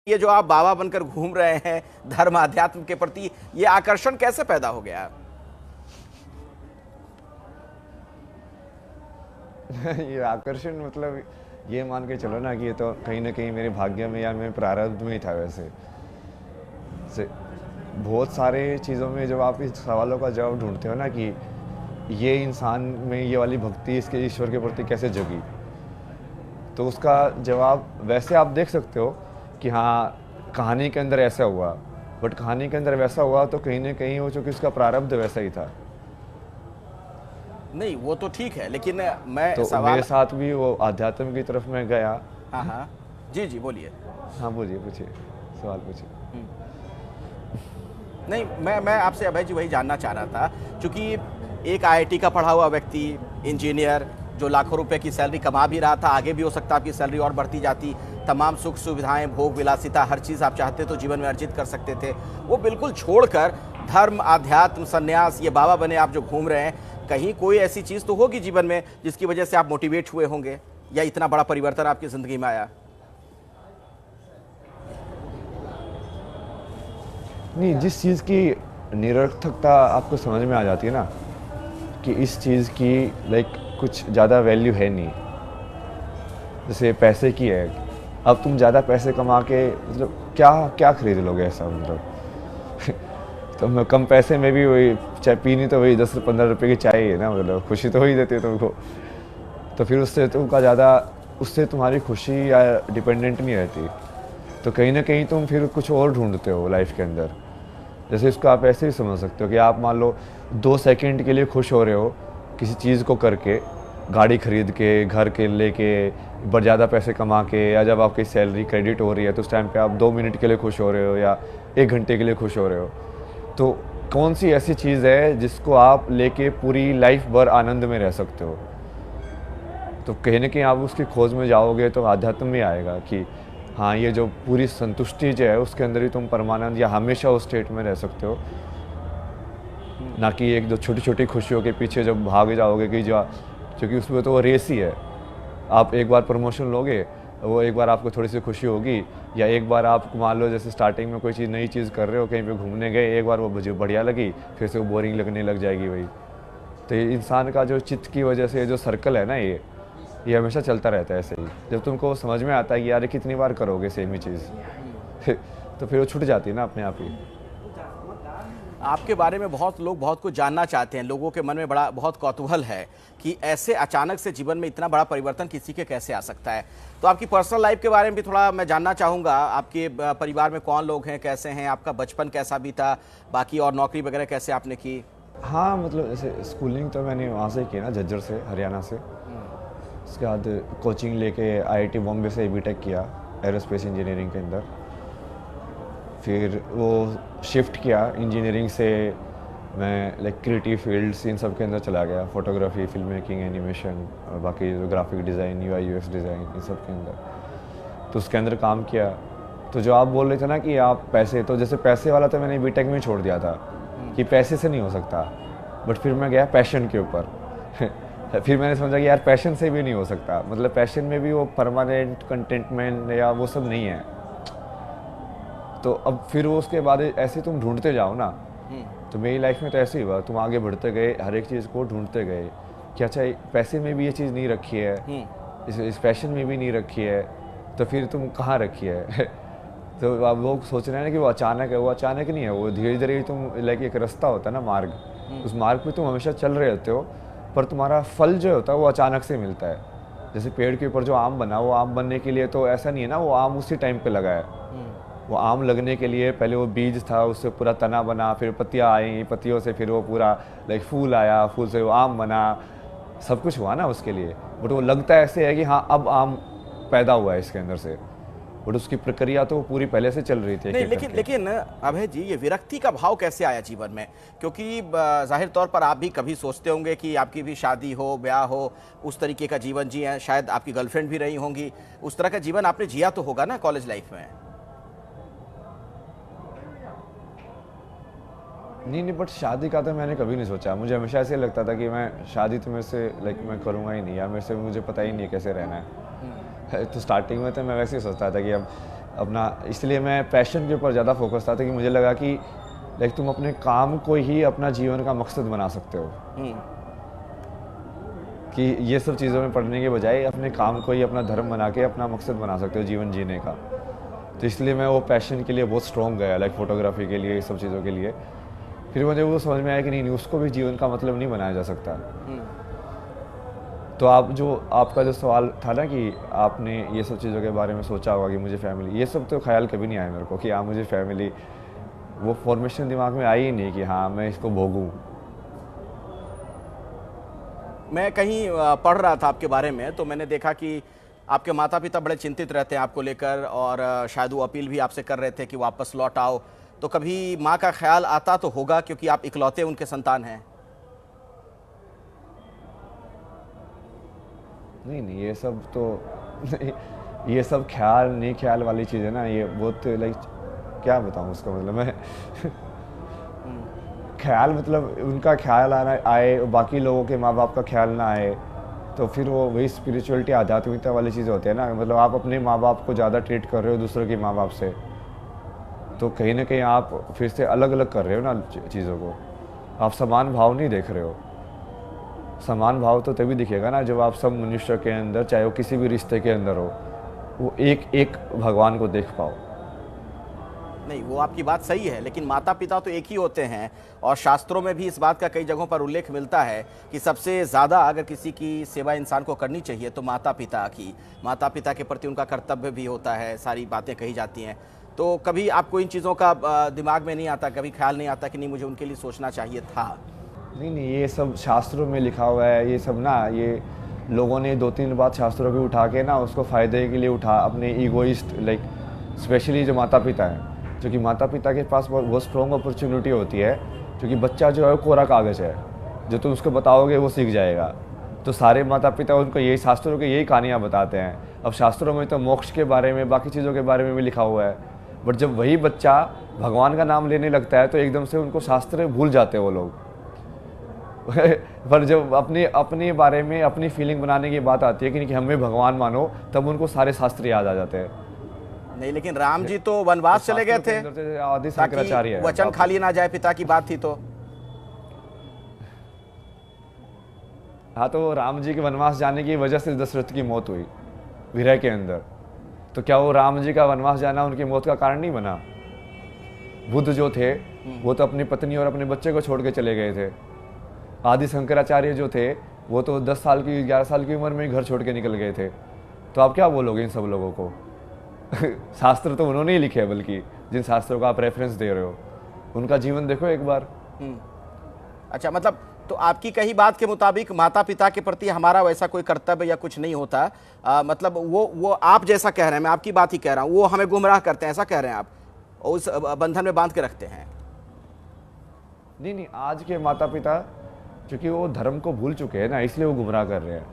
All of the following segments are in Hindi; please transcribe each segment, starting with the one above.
ये जो आप बाबा बनकर घूम रहे हैं धर्म अध्यात्म के प्रति, ये आकर्षण कैसे पैदा हो गया? ये आकर्षण मतलब ये मान के चलो ना कि ये तो कहीं ना कहीं मेरे भाग्य में या मेरे प्रारब्ध में ही था। वैसे से बहुत सारे चीज़ों में जब आप इस सवालों का जवाब ढूंढते हो ना कि ये इंसान में ये वाली भक्ति इसके ईश्वर के प्रति कैसे जगी, तो उसका जवाब वैसे आप देख सकते हो कि हाँ कहानी के अंदर ऐसा हुआ, बट कहानी के अंदर वैसा हुआ तो कहीं ना कहीं वो चूँकि उसका प्रारब्ध वैसा ही था। नहीं वो तो ठीक है, लेकिन मैं तो सवाल मेरे साथ भी वो आध्यात्म की तरफ मैं गया। हाँ हाँ जी जी बोलिए। हाँ बोलिए, पूछिए, सवाल पूछिए। नहीं मैं आपसे अभय जी वही जानना चाह रहा था, क्योंकि एक आईआईटी का पढ़ा हुआ व्यक्ति, इंजीनियर जो लाखों रुपए की सैलरी कमा भी रहा था, आगे भी हो सकता आपकी सैलरी और बढ़ती जाती, तमाम सुख सुविधाएं, भोग विलासिता, हर चीज़ आप चाहते तो जीवन में अर्जित कर सकते थे, वो बिल्कुल छोड़कर धर्म अध्यात्म संन्यास ये बाबा बने आप जो घूम रहे हैं, कहीं कोई ऐसी चीज़ तो होगी जीवन में जिसकी वजह से आप मोटिवेट हुए होंगे या इतना बड़ा परिवर्तन आपकी ज़िंदगी में आया? नहीं, जिस चीज़ की निरर्थकता आपको समझ में आ जाती है ना कि इस चीज़ की लाइक कुछ ज़्यादा वैल्यू है नहीं, जैसे पैसे की है। अब तुम ज़्यादा पैसे कमा के मतलब क्या क्या खरीद लोगे ऐसा, मतलब तो कम पैसे में भी वही चाय पीनी तो वही 10-15 रुपए की चाय ही है ना, मतलब खुशी तो वही देती है तुमको। तो फिर उससे तुमका ज़्यादा, उससे तुम्हारी खुशी या डिपेंडेंट नहीं रहती। तो कहीं ना कहीं तुम फिर कुछ और ढूंढते हो लाइफ के अंदर। जैसे इसको आप ऐसे ही समझ सकते हो कि आप मान लो 2 सेकंड के लिए खुश हो रहे हो किसी चीज़ को करके, गाड़ी खरीद के, घर के लेके, बड़ ज़्यादा पैसे कमा के, या जब आपकी सैलरी क्रेडिट हो रही है तो उस टाइम पे आप 2 मिनट के लिए खुश हो रहे हो या 1 घंटे के लिए खुश हो रहे हो। तो कौन सी ऐसी चीज़ है जिसको आप लेके पूरी लाइफ भर आनंद में रह सकते हो? तो कहीं ना कहीं आप उसकी खोज में जाओगे तो आध्यात्म में आएगा कि हाँ ये जो पूरी संतुष्टि जो है उसके अंदर ही तुम परमानंद या हमेशा उस स्टेट में रह सकते हो, ना कि एक जो छोटी छोटी खुशियों के पीछे जब भाग जाओगे कि जो, क्योंकि उसमें तो वो रेस ही है। आप एक बार प्रमोशन लोगे, वो एक बार आपको थोड़ी सी खुशी होगी, या एक बार आप मान लो जैसे स्टार्टिंग में कोई चीज़ नई चीज़ कर रहे हो, कहीं पे घूमने गए, एक बार वो मुझे बढ़िया लगी, फिर से वो बोरिंग लगने लग जाएगी वही। तो ये इंसान का जो चित्त की वजह से जो सर्कल है ना, ये हमेशा चलता रहता है ऐसे ही। जब तुमको समझ में आता है कि यार ये कितनी बार करोगे सेम ही चीज़ तो फिर वो छूट जाती है ना अपने आप ही। आपके बारे में बहुत लोग बहुत कुछ जानना चाहते हैं, लोगों के मन में बड़ा बहुत कौतूहल है कि ऐसे अचानक से जीवन में इतना बड़ा परिवर्तन किसी के कैसे आ सकता है। तो आपकी पर्सनल लाइफ के बारे में भी थोड़ा मैं जानना चाहूँगा। आपके परिवार में कौन लोग हैं, कैसे हैं, आपका बचपन कैसा बीता, बाकी और नौकरी वगैरह कैसे आपने की? हाँ मतलब जैसे स्कूलिंग तो मैंने वहाँ से की ना, झज्जर से, हरियाणा से। उसके बाद कोचिंग लेके आईआईटी बॉम्बे से बीटेक किया एरोस्पेस इंजीनियरिंग के अंदर। फिर वो शिफ्ट किया इंजीनियरिंग से, मैं लाइक क्रिएटिव फील्ड्स इन सब के अंदर चला गया, फोटोग्राफी, फिल्म मेकिंग, एनिमेशन और बाकी जो graphic design, UI UX design, इन सब के अंदर। तो उसके अंदर काम किया। तो जो आप बोल रहे थे ना कि आप पैसे, तो जैसे पैसे वाला तो मैंने बीटेक में छोड़ दिया था कि पैसे से नहीं हो सकता, बट फिर मैं गया पैशन के ऊपर फिर मैंने समझा कि यार पैशन से भी नहीं हो सकता, मतलब पैशन में भी वो परमानेंट कंटेंटमेंट या वो सब नहीं है। तो अब फिर वो उसके बाद ऐसे तुम ढूंढते जाओ ना, तो मेरी लाइफ में तो ऐसे ही हुआ, तुम आगे बढ़ते गए, हर एक चीज़ को ढूंढते गए कि अच्छा पैसे में भी ये चीज़ नहीं रखी है, इस पैशन में भी नहीं रखी है, तो फिर तुम कहाँ रखी है तो अब लोग सोच रहे हैं ना कि वो अचानक है, वो अचानक नहीं है, वो धीरे धीरे तुम लाइक एक रास्ता होता है ना, मार्ग, उस मार्ग पे तुम हमेशा चल रहे होते हो, पर तुम्हारा फल जो होता है वो अचानक से मिलता है। जैसे पेड़ के ऊपर जो आम बना, वो आम बनने के लिए तो ऐसा नहीं है ना वो आम उसी टाइम पे लगा है। वो आम लगने के लिए पहले वो बीज था, उससे पूरा तना बना, फिर पत्तियाँ आई, पत्तियों से फिर वो पूरा लाइक फूल आया, फूल से वो आम बना, सब कुछ हुआ ना उसके लिए। बट वो लगता ऐसे है कि हाँ अब आम पैदा हुआ है इसके अंदर से, बट उसकी प्रक्रिया तो पूरी पहले से चल रही थी। नहीं लेकिन अभय जी, ये विरक्ति का भाव कैसे आया जीवन में? क्योंकि जाहिर तौर पर आप भी कभी सोचते होंगे कि आपकी भी शादी हो, ब्याह हो, उस तरीके का जीवन जिए, शायद आपकी गर्लफ्रेंड भी रही होंगी, उस तरह का जीवन आपने जिया तो होगा ना कॉलेज लाइफ में? नहीं, बट शादी का तो मैंने कभी नहीं सोचा। मुझे हमेशा ऐसे लगता था कि मैं शादी तो मेरे से लाइक मैं करूँगा ही नहीं, या मेरे से मुझे पता ही नहीं है कैसे रहना है तो स्टार्टिंग में तो मैं वैसे ही सोचता था कि अब अपना, इसलिए मैं पैशन के ऊपर ज़्यादा फोकस था, कि मुझे लगा कि लाइक तुम अपने काम को ही अपना जीवन का मकसद बना सकते हो, कि ये सब चीज़ों में पढ़ने के बजाय अपने काम को ही अपना धर्म बना के अपना मकसद बना सकते हो जीवन जीने का। तो इसलिए मैं वो पैशन के लिए बहुत स्ट्रॉन्ग गया, लाइक फोटोग्राफी के लिए, ये सब चीज़ों के लिए। फिर मुझे वो समझ में आया कि नहीं, उसको भी जीवन का मतलब नहीं बनाया जा सकता। तो आपका जो सवाल था ना कि आपने ये सब चीज़ों के बारे में सोचा होगा कि मुझे फैमिली, ये सब तो ख्याल कभी नहीं आया मेरे को कि हाँ मुझे फैमिली, वो फॉर्मेशन दिमाग में आई ही नहीं कि हाँ मैं इसको भोगूं। मैं कहीं पढ़ रहा था आपके बारे में, तो मैंने देखा कि आपके माता पिता बड़े चिंतित रहते हैं आपको लेकर, और शायद वो अपील भी आपसे कर रहे थे कि वापस लौट आओ। तो कभी माँ का ख्याल आता तो होगा, क्योंकि आप इकलौते उनके संतान हैं। नहीं, ये सब तो ये सब ख्याल नहीं, ख्याल वाली चीज़ है ना, ये बहुत लाइक क्या बताऊँ उसका मतलब मैं ख्याल मतलब उनका ख्याल आना आए, बाकी लोगों के माँ बाप का ख्याल ना आए, तो फिर वो वही स्पिरिचुअलिटी, आध्यात्मिकता वाली चीज़ होती है ना। मतलब आप अपने माँ बाप को ज़्यादा ट्रीट कर रहे हो दूसरों के माँ बाप से, तो कहीं ना कहीं आप फिर से अलग अलग कर रहे हो ना चीज़ों को, आप समान भाव नहीं देख रहे हो। समान भाव तो तभी दिखेगा ना जब आप सब मनुष्य के अंदर, चाहे वो किसी भी रिश्ते के अंदर हो, वो एक एक भगवान को देख पाओ। नहीं, वो आपकी बात सही है, लेकिन माता पिता तो एक ही होते हैं, और शास्त्रों में भी इस बात का कई जगहों पर उल्लेख मिलता है कि सबसे ज़्यादा अगर किसी की सेवा इंसान को करनी चाहिए तो माता पिता की। माता पिता के प्रति उनका कर्तव्य भी होता है, सारी बातें कही जाती हैं। तो कभी आपको इन चीज़ों का दिमाग में नहीं आता, कभी ख्याल नहीं आता कि नहीं मुझे उनके लिए सोचना चाहिए था? नहीं, ये सब शास्त्रों में लिखा हुआ है, ये सब ना, ये लोगों ने 2-3 बात शास्त्रों की उठा के ना उसको फ़ायदे के लिए अपने ईगोइस्ट, लाइक स्पेशली जो माता पिता हैं, क्योंकि माता पिता के पास बहुत स्ट्रॉन्ग अपॉर्चुनिटी होती है, क्योंकि बच्चा जो है वो कोरा कागज़ है, जो तुम उसको बताओगे वो सीख जाएगा। तो सारे माता पिता उनको यही शास्त्रों की यही कहानियाँ बताते हैं। अब शास्त्रों में तो मोक्ष के बारे में, बाकी चीज़ों के बारे में भी लिखा हुआ है, बट जब वही बच्चा भगवान का नाम लेने लगता है तो एकदम से उनको शास्त्र भूल जाते हैं वो लोग। पर जब अपने बारे में अपनी फीलिंग बनाने की बात आती है कि हमें भगवान मानो, तब उनको सारे शास्त्र याद आ जाते हैं। नहीं, लेकिन राम जी तो वनवास चले गए थे आदि शंकराचार्य है, वचन खाली ना जाए, पिता की बात थी तो। हाँ, तो राम जी के वनवास जाने की वजह से दशरथ की मौत हुई विरह के अंदर, तो क्या वो राम जी का वनवास जाना उनकी मौत का कारण नहीं बना? बुद्ध जो थे वो तो अपनी पत्नी और अपने बच्चे को छोड़ के चले गए थे। आदि शंकराचार्य जो थे वो तो 10 साल की 11 साल की उम्र में घर छोड़ के निकल गए थे। तो आप क्या बोलोगे इन सब लोगों को? शास्त्र तो उन्होंने ही लिखे हैं, बल्कि जिन शास्त्रों का आप रेफरेंस दे रहे हो उनका जीवन देखो एक बार। अच्छा, मतलब तो आपकी कही बात के मुताबिक माता पिता के प्रति हमारा वैसा कोई कर्तव्य या कुछ नहीं होता, मतलब वो आप जैसा कह रहे हैं, मैं आपकी बात ही कह रहा हूँ, वो हमें गुमराह करते हैं, ऐसा कह रहे हैं आप, उस बंधन में बांध के रखते हैं? नहीं, आज के माता पिता क्योंकि वो धर्म को भूल चुके हैं ना, इसलिए वो गुमराह कर रहे हैं।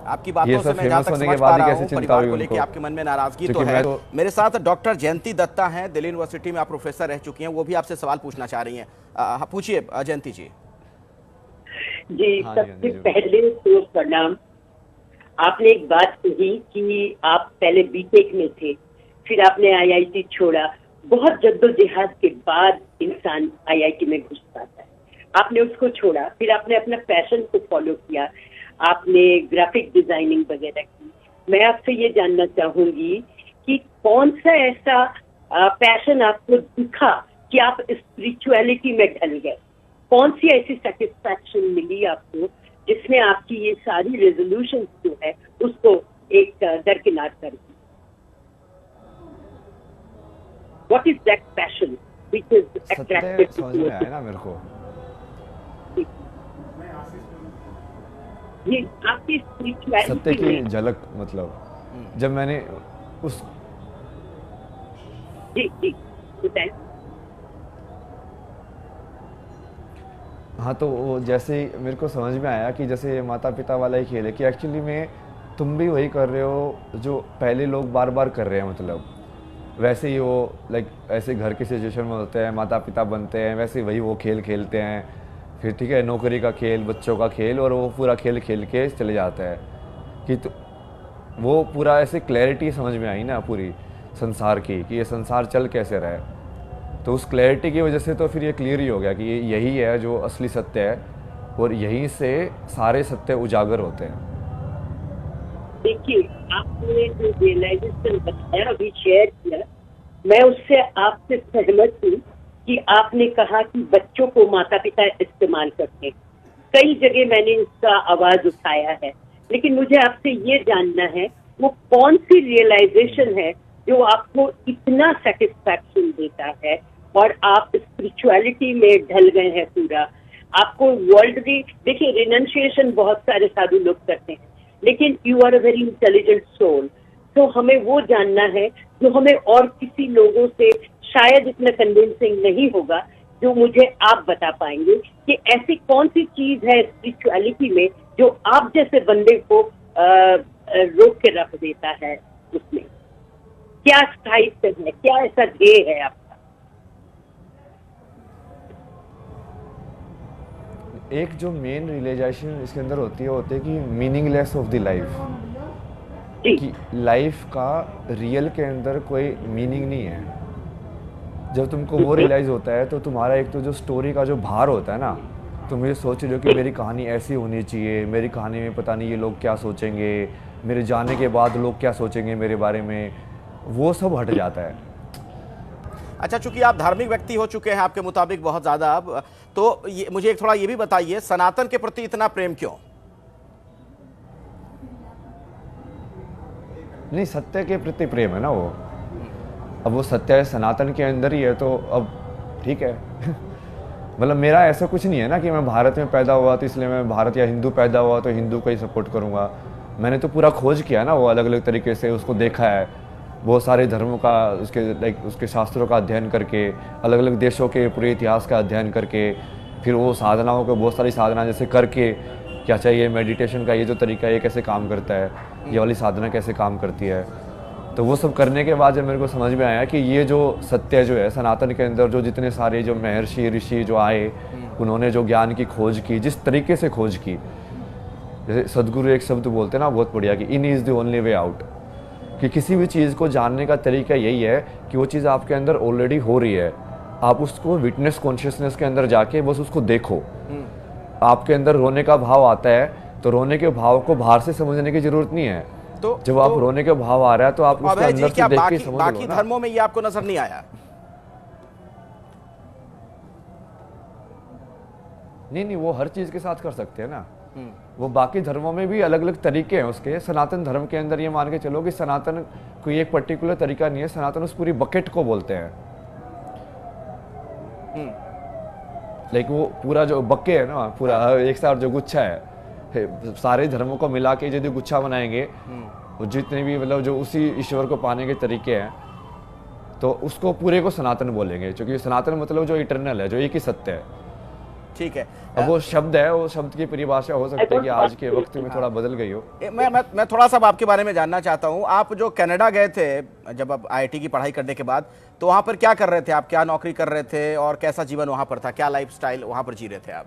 आपकी बातों से मैं जहाँ तक समझ पा रहा हूँ, परिवार को लेकर आपके मन में नाराजगी तो है। मेरे साथ डॉक्टर जयंती दत्ता हैं, दिल्ली यूनिवर्सिटी में आप प्रोफेसर रह चुकी हैं, वो भी आपसे सवाल पूछना चाह रही हैं। पूछिए जयंती जी। जी, सबसे पहले तो प्रणाम। आपने एक बात कही कि आप पहले बीटेक में थे, फिर आपने आईआईटी छोड़ा। बहुत जद्दोजहद के बाद इंसान आईआईटी में घुस पाता है। आपने उसको छोड़ा, फिर आपने अपना पैशन को फॉलो किया, आपने ग्राफिक डिजाइनिंग वगैरह की। मैं आपसे ये जानना चाहूंगी कि कौन सा ऐसा पैशन आपको दिखा कि आप स्पिरिचुअलिटी में ढल गए? कौन सी ऐसी सेटिस्फैक्शन मिली आपको जिसने आपकी ये सारी रेजोल्यूशन जो है उसको एक दरकिनार कर दी? What is that passion which is attracted समझ में आया ना मेरे को? ये आपकी स्पिरिचुअलिटी सत्य की झलक, मतलब जब मैंने उस जी बताएं। हाँ, तो वो जैसे मेरे को समझ में आया कि जैसे माता पिता वाला ही खेल है कि एक्चुअली में तुम भी वही कर रहे हो जो पहले लोग बार बार कर रहे हैं। मतलब वैसे ही वो लाइक ऐसे घर की सिचुएशन में होते हैं, माता पिता बनते हैं, वैसे वही वो खेल खेलते हैं, फिर ठीक है नौकरी का खेल, बच्चों का खेल, और वो पूरा खेल खेल के चले जाते हैं कि तो वो पूरा ऐसे क्लैरिटी समझ में आई ना पूरी। संसार की, कि ये संसार चल कैसे रहा है। तो उस क्लैरिटी की वजह से तो फिर ये क्लियर ही हो गया कि ये यही है जो असली सत्य है, और यहीं से सारे सत्य उजागर होते हैं। देखिए, आपने जो रियलाइजेशन बताया, अभी शेयर किया, मैं उससे आपसे सहमत हूँ कि आपने कहा कि बच्चों को माता पिता इस्तेमाल करते हैं। कई जगह मैंने इसका आवाज उठाया है, लेकिन मुझे आपसे ये जानना है वो कौन सी रियलाइजेशन है जो आपको इतना सेटिस्फैक्शन देता है और आप स्पिरिचुअलिटी में ढल गए हैं पूरा। आपको वर्ल्डली, देखिए रिनंसिएशन बहुत सारे साधु लोग करते हैं, लेकिन you are a very intelligent soul. तो हमें वो जानना है जो हमें और किसी लोगों से शायद इतना कन्विंसिंग नहीं होगा, जो मुझे आप बता पाएंगे कि ऐसी कौन सी चीज है स्पिरिचुअलिटी में जो आप जैसे बंदे को रोक के रख देता है। उसमें क्या स्थायित्व है, क्या ऐसा ध्येय है आपका? एक जो मेन रियलाइजेशन इसके अंदर होती है, होती है कि मीनिंगलेस ऑफ द लाइफ, कि लाइफ का रियल के अंदर कोई मीनिंग नहीं है। जब तुमको वो रियलाइज होता है तो तुम्हारा एक तो जो स्टोरी का जो भार होता है ना, तुम ये सोच रहे हो कि मेरी कहानी ऐसी होनी चाहिए, मेरी कहानी में पता नहीं ये लोग क्या सोचेंगे, मेरे जाने के बाद लोग क्या सोचेंगे मेरे बारे में, वो सब हट जाता है। अच्छा, चूंकि आप धार्मिक व्यक्ति हो चुके हैं आपके मुताबिक बहुत ज़्यादा, अब तो मुझे थोड़ा ये भी बताइए, सनातन के प्रति इतना प्रेम क्यों? नहीं, सत्य के प्रति प्रेम है ना वो। अब वो सत्य सनातन के अंदर ही है तो अब ठीक है। मतलब मेरा ऐसा कुछ नहीं है ना कि मैं भारत में पैदा हुआ तो इसलिए मैं भारत, या हिंदू पैदा हुआ तो हिंदू को ही सपोर्ट करूँगा। मैंने तो पूरा खोज किया ना, वो अलग अलग तरीके से उसको देखा है, बहुत सारे धर्मों का, उसके शास्त्रों का अध्ययन करके, अलग अलग देशों के पूरे इतिहास का अध्ययन करके, फिर वो साधनाओं को, बहुत सारी साधना जैसे करके, क्या चाहिए मेडिटेशन का ये जो तरीका है ये कैसे काम करता है, ये वाली साधना कैसे काम करती है। तो वो सब करने के बाद जब मेरे को समझ में आया कि ये जो सत्य जो है सनातन के अंदर, जो जितने सारे जो महर्षि ऋषि जो आए, उन्होंने जो ज्ञान की खोज की, जिस तरीके से खोज की, जैसे सदगुरु एक शब्द बोलते हैं ना बहुत बढ़िया, कि in is the only way out, कि किसी भी चीज़ को जानने का तरीका यही है कि वो चीज़ आपके अंदर ऑलरेडी हो रही है, आप उसको विटनेस कॉन्शियसनेस के अंदर जाके बस उसको देखो। आपके अंदर रोने का भाव आता है तो रोने के भाव को बाहर से समझने की जरूरत नहीं है। तो जब आप रोने के भाव आ रहा है तो आप उसको अंदर से देख के समझ लो ना। बाकी धर्मों में ये आपको नजर नहीं आया? नहीं, वो हर चीज के साथ कर सकते हैं ना। वो बाकी धर्मों में भी अलग अलग तरीके हैं उसके। सनातन धर्म के अंदर ये मान के चलो कि सनातन कोई एक पर्टिकुलर तरीका नहीं है, सनातन उस पूरी बकेट को बोलते हैं। लाइक वो पूरा जो बक्के है ना, पूरा एक साथ जो गुच्छा है, सारे धर्मों को मिला के यदि गुच्छा बनाएंगे, वो जितने भी मतलब जो उसी ईश्वर को पाने के तरीके हैं, तो उसको पूरे को सनातन बोलेंगे, क्योंकि सनातन मतलब जो इटर्नल है, जो एक ही सत्य है। ठीक है। अब वो शब्द है, वो शब्द की परिभाषा हो सकती है कि आज के वक्त में थोड़ा बदल गई हो। मैं थोड़ा सा आपके बारे में जानना चाहता हूँ। आप जो कनाडा गए थे जब आप IIT की पढ़ाई करने के बाद, तो वहाँ पर क्या कर रहे थे आप? क्या नौकरी कर रहे थे और कैसा जीवन वहाँ पर था? क्या लाइफस्टाइल वहाँ पर जी रहे थे आप?